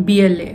BLA,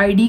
ID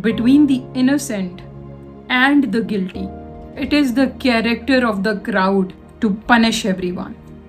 between the innocent and the guilty. It is the character of the crowd to punish everyone.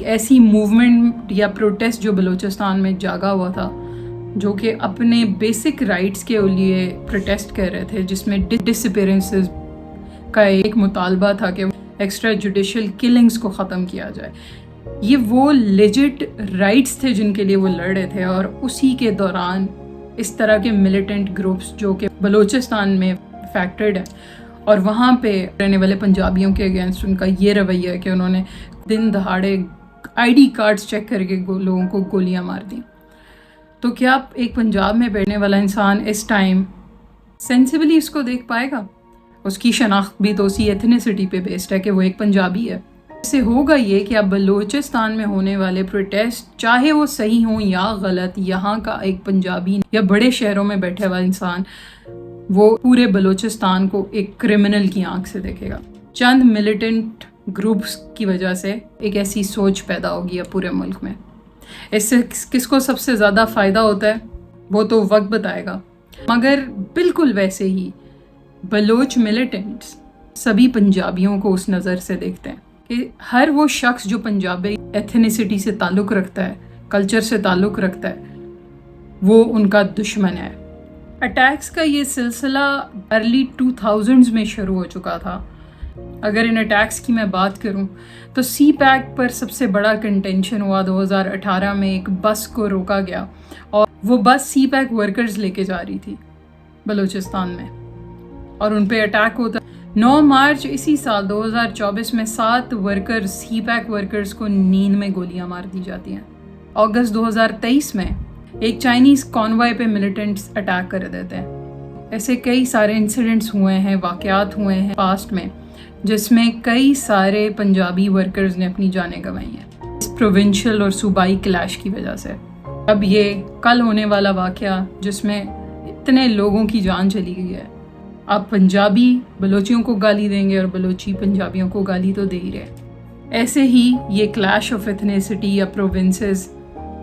ایسی movement یا protest جو بلوچستان میں جاگا ہوا تھا، جو کہ اپنے بیسک رائٹس کے لیے پروٹیسٹ کر رہے تھے، جس میں ڈس اپیرنسز کا ایک مطالبہ تھا کہ ایکسٹرا جوڈیشل کلنگز کو ختم کیا جائے. یہ وہ لیجٹ رائٹس تھے جن کے لیے وہ لڑ رہے تھے، اور اسی کے دوران اس طرح کے ملیٹنٹ گروپس جو کہ بلوچستان میں فیکٹرڈ ہیں اور وہاں پہ رہنے والے پنجابیوں کے اگینسٹ ان کا یہ رویہ ہے کہ انہوں نے دن دہاڑے آئی ڈی کارڈز چیک کر کے لوگوں کو گولیاں مار دیں. تو کیا ایک پنجاب میں بیٹھنے والا انسان اس ٹائم سینسیبلی اس کو دیکھ پائے گا؟ اس کی شناخت بھی تو اسی ایتھنیسٹی پہ بیسڈ ہے کہ وہ ایک پنجابی ہے. اس سے ہوگا یہ کہ اب بلوچستان میں ہونے والے پروٹیسٹ چاہے وہ صحیح ہوں یا غلط، یہاں کا ایک پنجابی یا بڑے شہروں میں بیٹھے ہوا انسان وہ پورے بلوچستان کو ایک کرمنل کی آنکھ سے دیکھے گا. چند ملیٹنٹ گروپس کی وجہ سے ایک ایسی سوچ پیدا ہوگی اب پورے ملک میں. اس سے کس کو سب سے زیادہ فائدہ ہوتا ہے وہ تو وقت بتائے گا، مگر بالکل ویسے ہی بلوچ ملیٹنٹس سبھی پنجابیوں کو اس نظر سے دیکھتے ہیں کہ ہر وہ شخص جو پنجابی ایتھنیسٹی سے تعلق رکھتا ہے، کلچر سے تعلق رکھتا ہے، وہ ان کا دشمن ہے. اٹیکس کا یہ سلسلہ ارلی 2000s میں شروع ہو چکا تھا. اگر ان اٹیکس کی میں بات کروں تو سی پیک پر سب سے بڑا کنٹینشن ہوا 2018 میں. ایک بس کو روکا گیا اور وہ بس سی پیک ورکرز لے کے جا رہی تھی بلوچستان میں، اور ان پہ اٹیک ہوتا. 9 مارچ اسی سال 2024 میں 7 ورکرز سی پیک ورکرز کو نیند میں گولیاں مار دی جاتی ہیں. اگست 2023 میں ایک چائنیز کانوائے پہ ملیٹنٹس اٹیک کر دیتے ہیں. ایسے کئی سارے انسیڈنٹس ہوئے ہیں، واقعات ہوئے ہیں پاسٹ میں، جس میں کئی سارے پنجابی ورکرز نے اپنی جانیں گنوائی ہیں اس پروونشل اور صوبائی کلیش کی وجہ سے. اب یہ کل ہونے والا واقعہ جس میں اتنے لوگوں کی جان چلی گئی ہے، اب پنجابی بلوچیوں کو گالی دیں گے اور بلوچی پنجابیوں کو گالی تو دے ہی رہے. ایسے ہی یہ کلیش آف ایتھنیسٹی یا پروونسز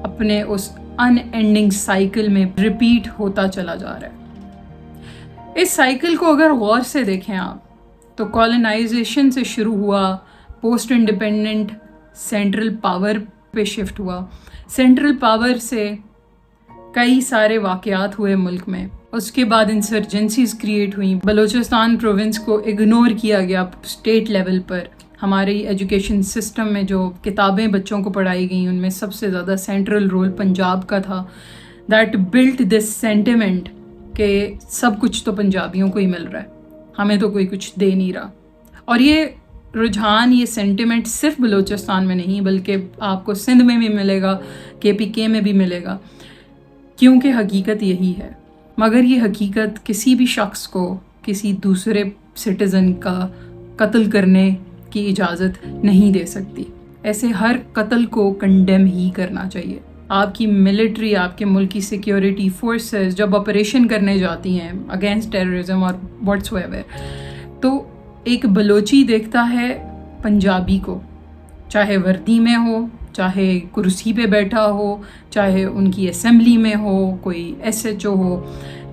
اپنے اس ان اینڈنگ سائیکل میں ریپیٹ ہوتا چلا جا رہا ہے. اس سائیکل کو اگر غور سے دیکھیں آپ تو کالونائزیشن سے شروع ہوا، پوسٹ انڈیپینڈنٹ سینٹرل پاور پہ شفٹ ہوا، سینٹرل پاور سے کئی سارے واقعات ہوئے ملک میں، اس کے بعد انسرجنسیز کریٹ ہوئیں، بلوچستان پروونس کو اگنور کیا گیا اسٹیٹ لیول پر. ہماری ایجوکیشن سسٹم میں جو کتابیں بچوں کو پڑھائی گئیں ان میں سب سے زیادہ سینٹرل رول پنجاب کا تھا. دیٹ بلٹ دس سینٹیمنٹ کہ سب کچھ تو پنجابیوں کو ہی مل رہا ہے، ہمیں تو کوئی کچھ دے نہیں رہا. اور یہ رجحان، یہ سینٹیمنٹ صرف بلوچستان میں نہیں بلکہ آپ کو سندھ میں بھی ملے گا، KPK میں بھی ملے گا، کیونکہ حقیقت یہی ہے. مگر یہ حقیقت کسی بھی شخص کو کسی دوسرے سٹیزن کا قتل کرنے کی اجازت نہیں دے سکتی. ایسے ہر قتل کو کنڈیم ہی کرنا چاہیے. آپ کی ملٹری، آپ کے ملک کی سیکیورٹی فورسز جب آپریشن کرنے جاتی ہیں اگینسٹ ٹیررزم اور واٹس ایور، تو ایک بلوچی دیکھتا ہے پنجابی کو، چاہے وردی میں ہو، چاہے کرسی پہ بیٹھا ہو، چاہے ان کی اسمبلی میں ہو، کوئی SHO ہو.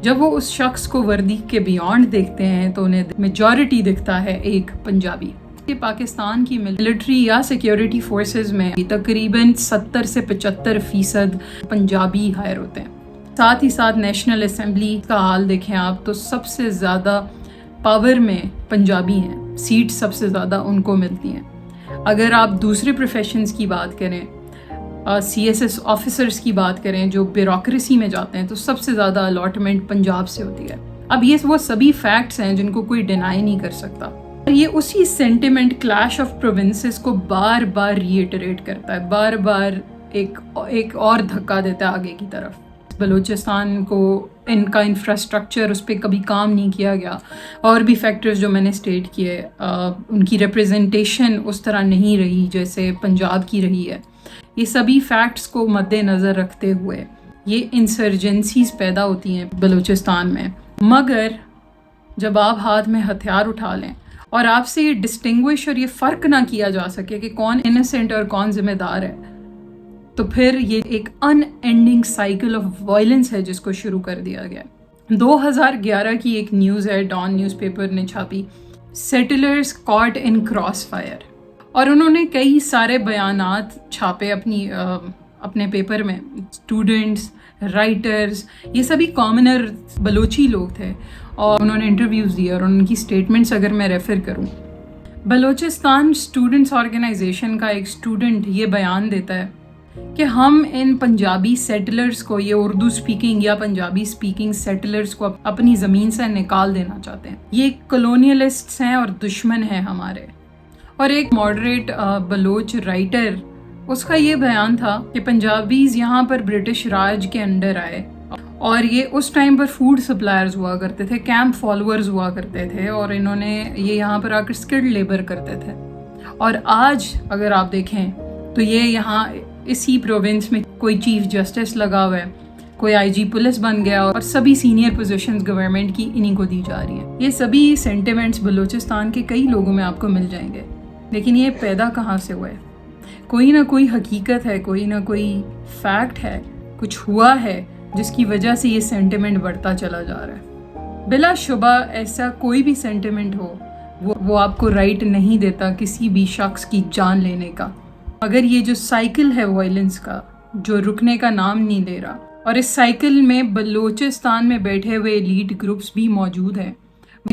جب وہ اس شخص کو وردی کے بیونڈ دیکھتے ہیں تو انہیں میجورٹی دکھتا ہے ایک پنجابی. کہ پاکستان کی ملٹری یا سیکیورٹی فورسز میں تقریباً 70 سے 75% پنجابی ہائر ہوتے ہیں. ساتھ ہی ساتھ نیشنل اسمبلی کا حال دیکھیں آپ تو سب سے زیادہ پاور میں پنجابی ہیں، سیٹ سب سے زیادہ ان کو ملتی ہیں. اگر آپ دوسرے پروفیشنز کی بات کریں، CSS آفیسرز کی بات کریں جو بیوروکریسی میں جاتے ہیں، تو سب سے زیادہ الاٹمنٹ پنجاب سے ہوتی ہے. اب یہ وہ سبھی فیکٹس ہیں جن کو کوئی ڈینائی نہیں کر سکتا. یہ اسی سینٹیمنٹ کلیش آف پروونسز کو بار بار ریٹریٹ کرتا ہے، بار بار ایک اور دھکا دیتا ہے آگے کی طرف. بلوچستان کو ان کا انفراسٹرکچر اس پہ کبھی کام نہیں کیا گیا، اور بھی فیکٹرز جو میں نے اسٹیٹ کیے، ان کی ریپریزنٹیشن اس طرح نہیں رہی جیسے پنجاب کی رہی ہے. یہ سبھی فیکٹس کو مد نظر رکھتے ہوئے یہ انسرجنسیز پیدا ہوتی ہیں بلوچستان میں. مگر جب آپ ہاتھ میں ہتھیار اٹھا لیں اور آپ سے یہ ڈسٹنگوش اور یہ فرق نہ کیا جا سکے کہ کون انسینٹ اور کون ذمہ دار ہے، تو پھر یہ ایک ان اینڈنگ سائیکل آف وائلنس ہے جس کو شروع کر دیا گیا. 2011 کی ایک نیوز ہے، ڈان نیوز پیپر نے چھاپی، سیٹلرز کاٹ ان کراس فائر. اور انہوں نے کئی سارے بیانات چھاپے اپنے پیپر میں. اسٹوڈنٹس، رائٹرز، یہ سبھی کامنر بلوچی لوگ تھے، اور انہوں نے انٹرویوز دیے. اور ان کی سٹیٹمنٹس اگر میں ریفر کروں، بلوچستان اسٹوڈنٹس آرگنائزیشن کا ایک اسٹوڈنٹ یہ بیان دیتا ہے کہ ہم ان پنجابی سیٹلرز کو، یہ اردو سپیکنگ یا پنجابی سپیکنگ سیٹلرز کو اپنی زمین سے نکال دینا چاہتے ہیں. یہ کولونیلسٹس ہیں اور دشمن ہیں ہمارے. اور ایک ماڈریٹ بلوچ رائٹر، اس کا یہ بیان تھا کہ پنجابیز یہاں پر برٹش راج کے انڈر آئے، اور یہ اس ٹائم پر فوڈ سپلائرز ہوا کرتے تھے، کیمپ فالوورز ہوا کرتے تھے، اور انہوں نے یہ یہاں پر آ کر اسکلڈ لیبر کرتے تھے. اور آج اگر آپ دیکھیں تو یہ یہاں اسی پروونس میں کوئی چیف جسٹس لگا ہوا ہے، کوئی آئی جی پولیس بن گیا، اور سبھی سینئر پوزیشنز گورنمنٹ کی انہی کو دی جا رہی ہیں. یہ سبھی سینٹیمنٹس بلوچستان کے کئی لوگوں میں آپ کو مل جائیں گے. لیکن یہ پیدا کہاں سے ہوا ہے؟ کوئی نہ کوئی حقیقت ہے، کوئی نہ کوئی فیکٹ ہے، کچھ ہوا ہے جس کی وجہ سے یہ سینٹیمنٹ بڑھتا چلا جا رہا ہے. بلا شبہ ایسا کوئی بھی سینٹیمنٹ ہو، وہ آپ کو رائٹ نہیں دیتا کسی بھی شخص کی جان لینے کا. مگر یہ جو سائیکل ہے وائلنس کا، جو رکنے کا نام نہیں لے رہا، اور اس سائیکل میں بلوچستان میں بیٹھے ہوئے ایلیٹ گروپس بھی موجود ہیں.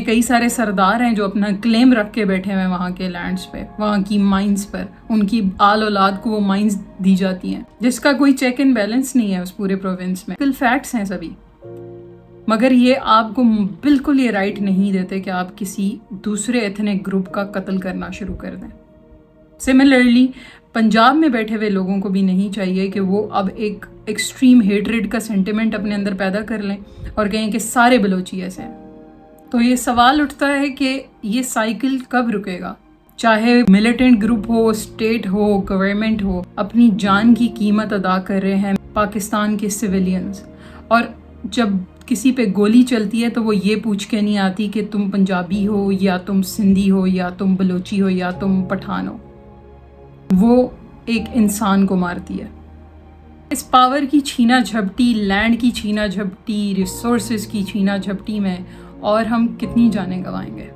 کئی سارے سردار ہیں جو اپنا کلیم رکھ کے بیٹھے ہوئے وہاں کے لینڈز پہ، وہاں کی مائنز پر. ان کی آل اولاد کو وہ مائنز دی جاتی ہیں جس کا کوئی چیک اینڈ بیلنس نہیں ہے اس پورے پروونس میں. فیکٹس ہیں سبھی، مگر یہ آپ کو بالکل یہ رائٹ نہیں دیتے کہ آپ کسی دوسرے ایتھنک گروپ کا قتل کرنا شروع کر دیں. سملرلی پنجاب میں بیٹھے ہوئے لوگوں کو بھی نہیں چاہیے کہ وہ اب ایک ایکسٹریم ہیٹریڈ کا سینٹیمنٹ اپنے اندر پیدا کر لیں اور کہیں کہ سارے بلوچی ایسے ہیں. تو یہ سوال اٹھتا ہے کہ یہ سائیکل کب رکے گا؟ چاہے ملیٹنٹ گروپ ہو، اسٹیٹ ہو، گورنمنٹ ہو، اپنی جان کی قیمت ادا کر رہے ہیں پاکستان کے سویلینز. اور جب کسی پہ گولی چلتی ہے تو وہ یہ پوچھ کے نہیں آتی کہ تم پنجابی ہو یا تم سندھی ہو یا تم بلوچی ہو یا تم پٹھان ہو. وہ ایک انسان کو مارتی ہے. اس پاور کی چھینا جھپٹی، لینڈ کی چھینا جھپٹی، ریسورسز کی چھینا جھپٹی میں اور ہم کتنی جانیں گنوائیں گے؟